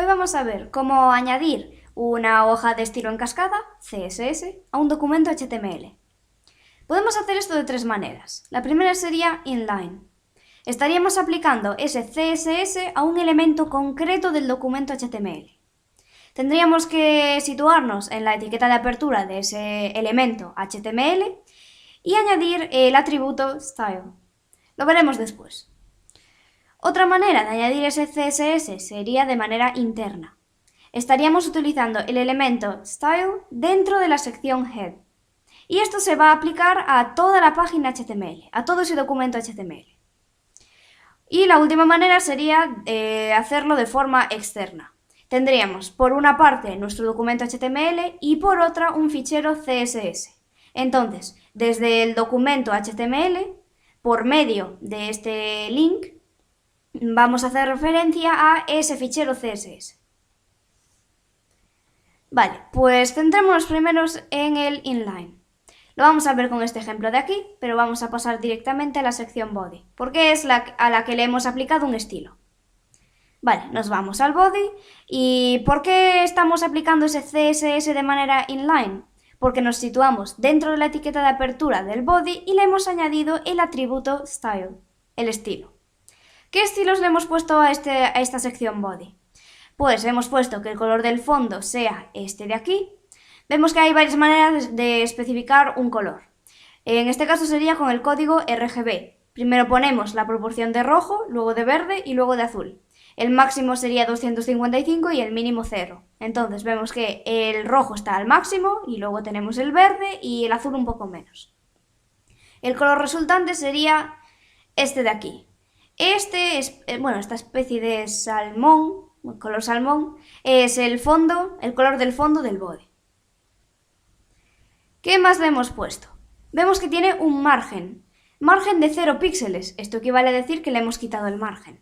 Hoy vamos a ver cómo añadir una hoja de estilo en cascada, CSS, a un documento HTML. Podemos hacer esto de tres maneras. La primera sería inline. Estaríamos aplicando ese CSS a un elemento concreto del documento HTML. Tendríamos que situarnos en la etiqueta de apertura de ese elemento HTML y añadir el atributo style. Lo veremos después. Otra manera de añadir ese CSS sería de manera interna. Estaríamos utilizando el elemento style dentro de la sección head. Y esto se va a aplicar a toda la página HTML, a todo ese documento HTML. Y la última manera sería hacerlo de forma externa. Tendríamos por una parte nuestro documento HTML y por otra un fichero CSS. Entonces, desde el documento HTML, por medio de este link, vamos a hacer referencia a ese fichero CSS. Vale, pues centrémonos primero en el inline. Lo vamos a ver con este ejemplo de aquí, pero vamos a pasar directamente a la sección body, porque es a la que le hemos aplicado un estilo. Vale, nos vamos al body. ¿Y por qué estamos aplicando ese CSS de manera inline? Porque nos situamos dentro de la etiqueta de apertura del body y le hemos añadido el atributo style, el estilo. ¿Qué estilos le hemos puesto a esta sección body? Pues hemos puesto que el color del fondo sea este de aquí. Vemos que hay varias maneras de especificar un color. En este caso sería con el código RGB. Primero ponemos la proporción de rojo, luego de verde y luego de azul. El máximo sería 255 y el mínimo 0. Entonces vemos que el rojo está al máximo y luego tenemos el verde y el azul un poco menos. El color resultante sería este de aquí. Este es, esta especie de salmón, color salmón, es el fondo, el color del fondo del body. ¿Qué más le hemos puesto? Vemos que tiene un margen de 0 píxeles. Esto equivale a decir que le hemos quitado el margen.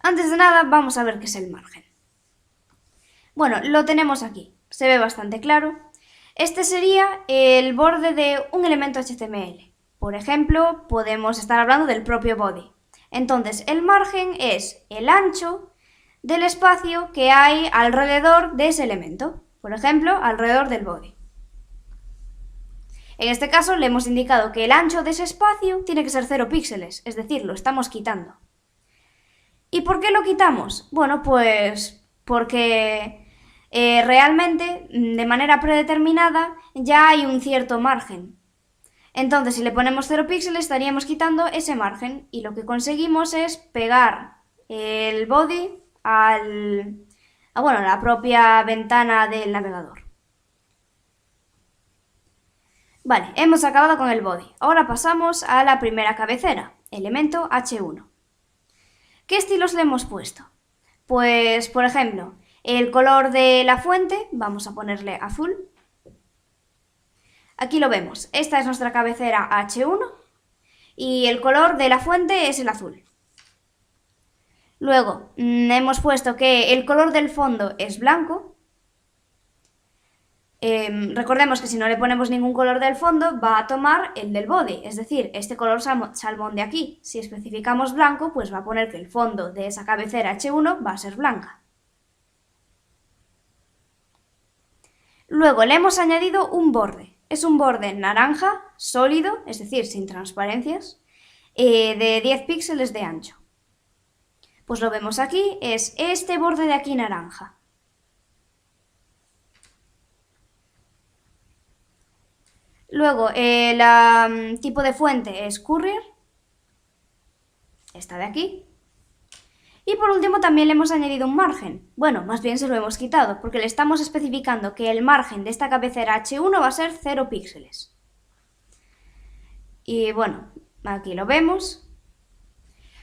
Antes de nada, vamos a ver qué es el margen. Bueno, lo tenemos aquí. Se ve bastante claro. Este sería el borde de un elemento HTML. Por ejemplo, podemos estar hablando del propio body. Entonces, el margen es el ancho del espacio que hay alrededor de ese elemento. Por ejemplo, alrededor del body. En este caso, le hemos indicado que el ancho de ese espacio tiene que ser 0 píxeles, es decir, lo estamos quitando. ¿Y por qué lo quitamos? Bueno, pues porque realmente, de manera predeterminada, ya hay un cierto margen. Entonces, si le ponemos 0 píxeles, estaríamos quitando ese margen y lo que conseguimos es pegar el body a la propia ventana del navegador. Vale, hemos acabado con el body. Ahora pasamos a la primera cabecera, elemento H1. ¿Qué estilos le hemos puesto? Pues, por ejemplo, el color de la fuente, vamos a ponerle azul. Aquí lo vemos, esta es nuestra cabecera H1 y el color de la fuente es el azul. Luego, hemos puesto que el color del fondo es blanco. Recordemos que si no le ponemos ningún color del fondo va a tomar el del body, es decir, este color salmón de aquí. Si especificamos blanco, pues va a poner que el fondo de esa cabecera H1 va a ser blanca. Luego le hemos añadido un borde. Es un borde naranja, sólido, es decir, sin transparencias, de 10 píxeles de ancho. Pues lo vemos aquí, es este borde de aquí naranja. Luego, el tipo de fuente es Courier, esta de aquí. Y por último también le hemos añadido un margen. Bueno, más bien se lo hemos quitado, porque le estamos especificando que el margen de esta cabecera H1 va a ser 0 píxeles. Y bueno, aquí lo vemos.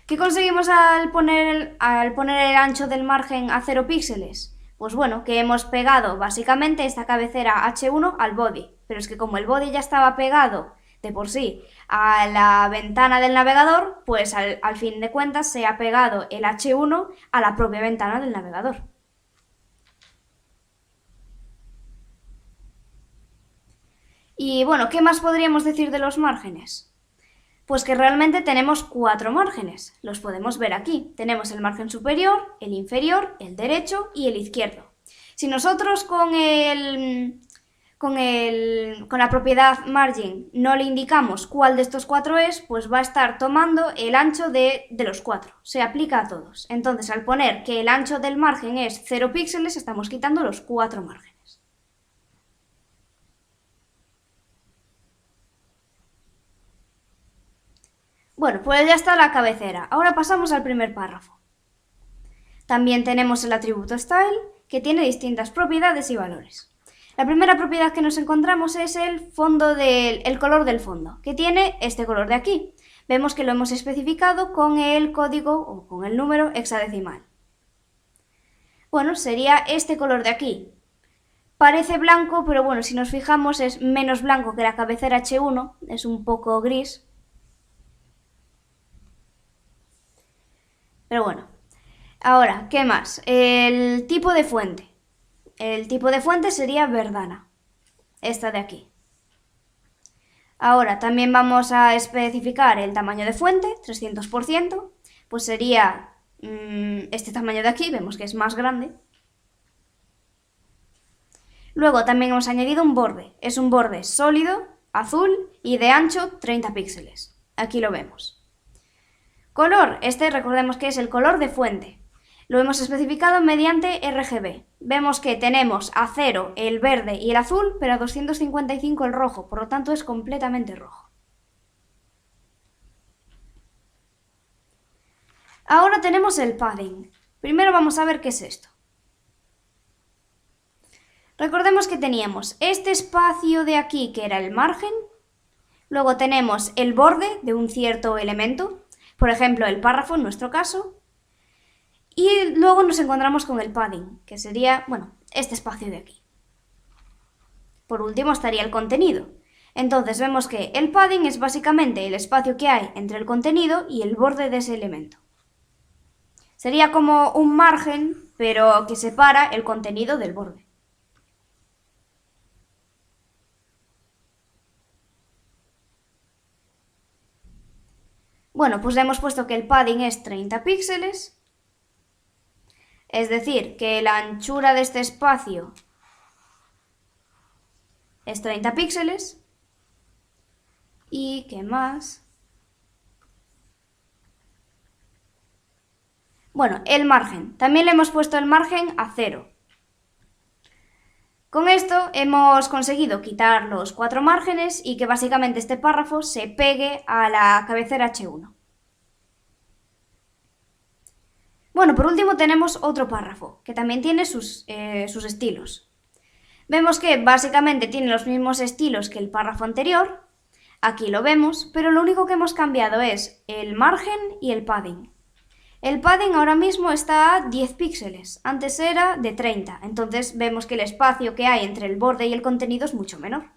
¿Qué conseguimos al poner el ancho del margen a 0 píxeles? Pues bueno, que hemos pegado básicamente esta cabecera H1 al body. Pero es que como el body ya estaba pegado de por sí a la ventana del navegador, pues al fin de cuentas se ha pegado el H1 a la propia ventana del navegador. Y bueno, ¿qué más podríamos decir de los márgenes? Pues que realmente tenemos 4 márgenes. Los podemos ver aquí. Tenemos el margen superior, el inferior, el derecho y el izquierdo. Si nosotros con la propiedad margin no le indicamos cuál de estos 4 es, pues va a estar tomando el ancho de los 4. Se aplica a todos. Entonces, al poner que el ancho del margen es 0 píxeles, estamos quitando los 4 márgenes. Bueno, pues ya está la cabecera. Ahora pasamos al primer párrafo. También tenemos el atributo style, que tiene distintas propiedades y valores. La primera propiedad que nos encontramos es el color del fondo, que tiene este color de aquí. Vemos que lo hemos especificado con el código o con el número hexadecimal. Bueno, sería este color de aquí. Parece blanco, pero bueno, si nos fijamos es menos blanco que la cabecera H1, es un poco gris. Pero bueno. Ahora, ¿qué más? El tipo de fuente. El tipo de fuente sería Verdana, esta de aquí. Ahora, también vamos a especificar el tamaño de fuente, 300%, pues sería este tamaño de aquí, vemos que es más grande. Luego también hemos añadido un borde, es un borde sólido, azul y de ancho 30 píxeles. Aquí lo vemos. Color, este recordemos que es el color de fuente. Lo hemos especificado mediante RGB. Vemos que tenemos a 0 el verde y el azul, pero a 255 el rojo, por lo tanto es completamente rojo. Ahora tenemos el padding. Primero vamos a ver qué es esto. Recordemos que teníamos este espacio de aquí, que era el margen. Luego tenemos el borde de un cierto elemento, por ejemplo el párrafo en nuestro caso. Y luego nos encontramos con el padding, que sería, bueno, este espacio de aquí. Por último estaría el contenido. Entonces vemos que el padding es básicamente el espacio que hay entre el contenido y el borde de ese elemento. Sería como un margen, pero que separa el contenido del borde. Bueno, pues le hemos puesto que el padding es 30 píxeles. Es decir, que la anchura de este espacio es 30 píxeles. ¿Y qué más? Bueno, el margen. También le hemos puesto el margen a 0. Con esto hemos conseguido quitar los 4 márgenes y que básicamente este párrafo se pegue a la cabecera H1. Bueno, por último tenemos otro párrafo, que también tiene sus estilos. Vemos que básicamente tiene los mismos estilos que el párrafo anterior. Aquí lo vemos, pero lo único que hemos cambiado es el margen y el padding. El padding ahora mismo está a 10 píxeles, antes era de 30, entonces vemos que el espacio que hay entre el borde y el contenido es mucho menor.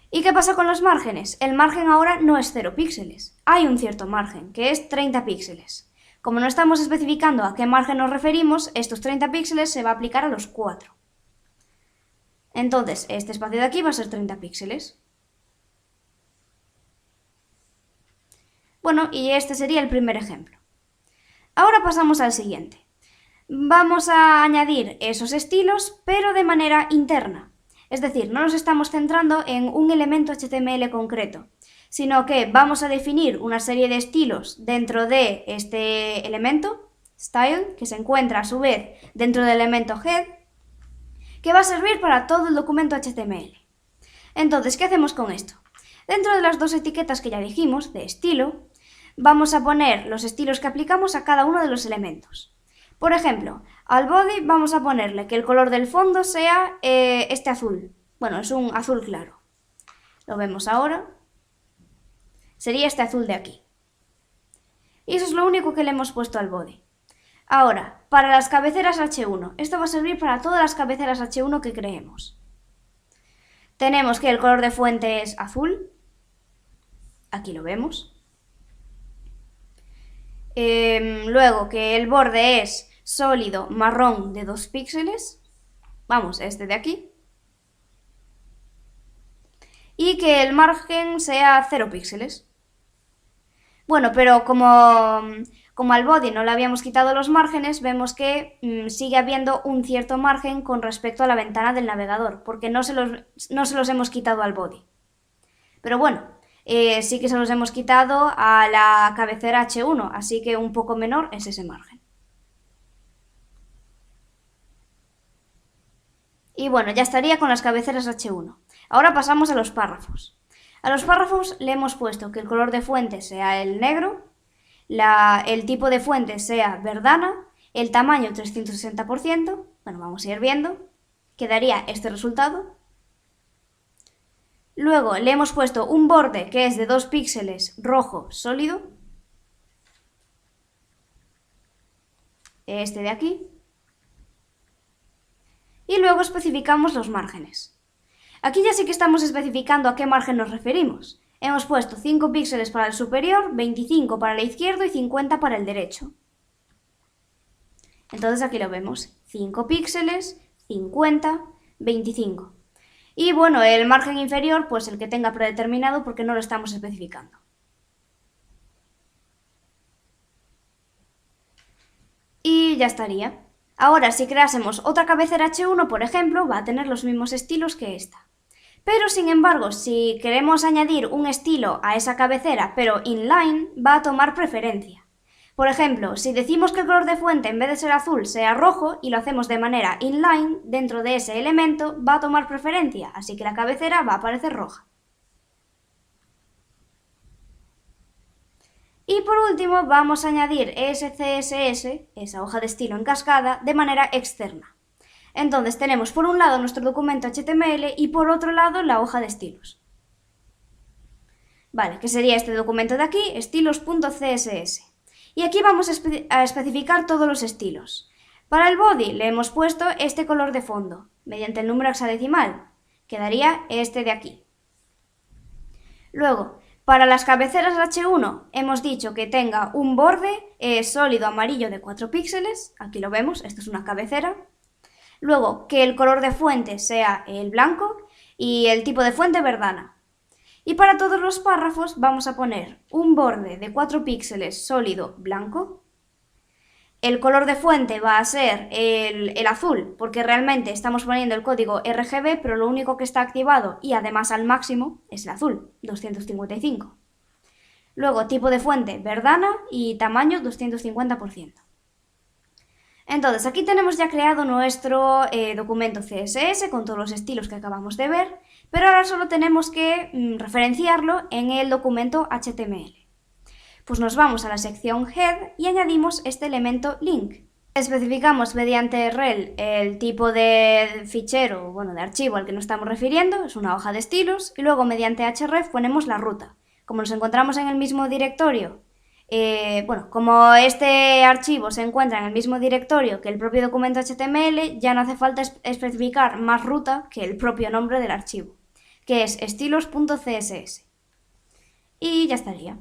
¿Y qué pasa con los márgenes? El margen ahora no es 0 píxeles, hay un cierto margen, que es 30 píxeles. Como no estamos especificando a qué margen nos referimos, estos 30 píxeles se va a aplicar a los 4. Entonces, este espacio de aquí va a ser 30 píxeles. Bueno, y este sería el primer ejemplo. Ahora pasamos al siguiente. Vamos a añadir esos estilos, pero de manera interna. Es decir, no nos estamos centrando en un elemento HTML concreto, sino que vamos a definir una serie de estilos dentro de este elemento, style, que se encuentra a su vez dentro del elemento head, que va a servir para todo el documento HTML. Entonces, ¿qué hacemos con esto? Dentro de las dos etiquetas que ya dijimos, de estilo, vamos a poner los estilos que aplicamos a cada uno de los elementos. Por ejemplo, al body vamos a ponerle que el color del fondo sea este azul. Bueno, es un azul claro. Lo vemos ahora. Sería este azul de aquí. Y eso es lo único que le hemos puesto al body. Ahora, para las cabeceras H1. Esto va a servir para todas las cabeceras H1 que creemos. Tenemos que el color de fuente es azul. Aquí lo vemos. Luego que el borde es sólido marrón de 2 píxeles. Vamos, este de aquí. y que el margen sea 0 píxeles. Bueno, pero como al body no le habíamos quitado los márgenes, vemos que sigue habiendo un cierto margen con respecto a la ventana del navegador, porque no se los hemos quitado al body. Pero bueno, sí que se los hemos quitado a la cabecera H1, así que un poco menor es ese margen. Y bueno, ya estaría con las cabeceras H1. Ahora pasamos a los párrafos. A los párrafos le hemos puesto que el color de fuente sea el negro, el tipo de fuente sea verdana, el tamaño 360%, bueno, vamos a ir viendo, quedaría este resultado. Luego le hemos puesto un borde que es de 2 píxeles rojo sólido, este de aquí, y luego especificamos los márgenes. Aquí ya sí que estamos especificando a qué margen nos referimos. Hemos puesto 5 píxeles para el superior, 25 para el izquierdo y 50 para el derecho. Entonces aquí lo vemos, 5 píxeles, 50, 25. Y bueno, el margen inferior, pues el que tenga predeterminado porque no lo estamos especificando. Y ya estaría. Ahora, si creásemos otra cabecera H1, por ejemplo, va a tener los mismos estilos que esta. Pero, sin embargo, si queremos añadir un estilo a esa cabecera, pero inline, va a tomar preferencia. Por ejemplo, si decimos que el color de fuente en vez de ser azul sea rojo y lo hacemos de manera inline, dentro de ese elemento va a tomar preferencia, así que la cabecera va a aparecer roja. Y por último vamos a añadir ese CSS, esa hoja de estilo en cascada, de manera externa. Entonces tenemos por un lado nuestro documento HTML y por otro lado la hoja de estilos. Vale, que sería este documento de aquí, estilos.css. Y aquí vamos a especificar todos los estilos. Para el body le hemos puesto este color de fondo, mediante el número hexadecimal. Quedaría este de aquí. Luego, para las cabeceras H1 hemos dicho que tenga un borde sólido amarillo de 4 píxeles. Aquí lo vemos, esto es una cabecera. Luego, que el color de fuente sea el blanco y el tipo de fuente verdana. Y para todos los párrafos vamos a poner un borde de 4 píxeles sólido blanco. El color de fuente va a ser el azul, porque realmente estamos poniendo el código RGB, pero lo único que está activado y además al máximo es el azul, 255. Luego, tipo de fuente verdana y tamaño 250%. Entonces, aquí tenemos ya creado nuestro documento CSS con todos los estilos que acabamos de ver, pero ahora solo tenemos que referenciarlo en el documento HTML. Pues nos vamos a la sección Head y añadimos este elemento link. Especificamos mediante rel el tipo de fichero, bueno, de archivo al que nos estamos refiriendo, es una hoja de estilos, y luego mediante href ponemos la ruta. Como nos encontramos en el mismo directorio, como este archivo se encuentra en el mismo directorio que el propio documento HTML, ya no hace falta especificar más ruta que el propio nombre del archivo, que es estilos.css. Y ya estaría.